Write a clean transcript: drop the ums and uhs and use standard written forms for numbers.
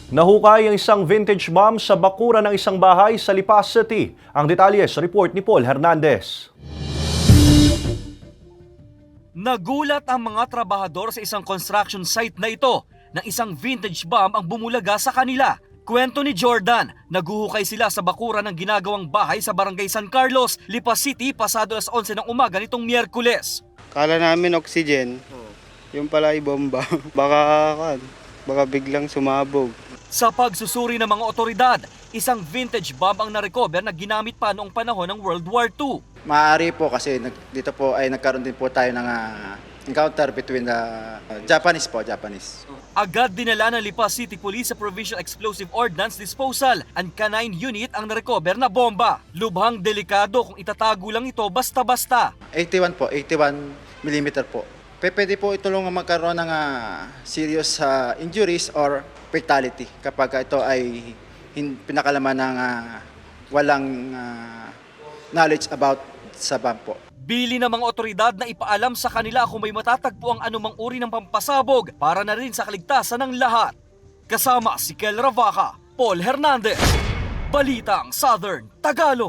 Nahukay ang isang vintage bomb sa bakuran ng isang bahay sa Lipa City. Ang detalye sa report ni Paul Hernandez. Nagulat ang mga trabahador sa isang construction site na ito na isang vintage bomb ang bumulaga sa kanila. Kwento ni Jordan, naguhukay sila sa bakuran ng ginagawang bahay sa Barangay San Carlos, Lipa City, pasado alas 11 ng umaga nitong Miyerkules. Kala namin oxygen, yung pala ay bomba. Baka biglang sumabog. Sa pagsusuri ng mga otoridad, isang vintage bomb ang narecover na ginamit pa noong panahon ng World War II. Maaari po kasi dito po ay nagkaroon din po tayo ng encounter between the Japanese. Agad dinala ng Lipa City Police sa Provincial Explosive Ordnance Disposal and Canine Unit ang narecover na bomba. Lubhang delikado kung itatago lang ito basta-basta. 81 po, 81 mm po. Pwede po itulong magkaroon ng serious injuries or fatality kapag ito ay pinakalaman ng walang knowledge about sa bomb po. Bili ng mga otoridad na ipaalam sa kanila kung may matatagpo ang anumang uri ng pampasabog para na rin sa kaligtasan ng lahat. Kasama si Kel Ravaca, Paul Hernandez, Balitang Southern Tagalog.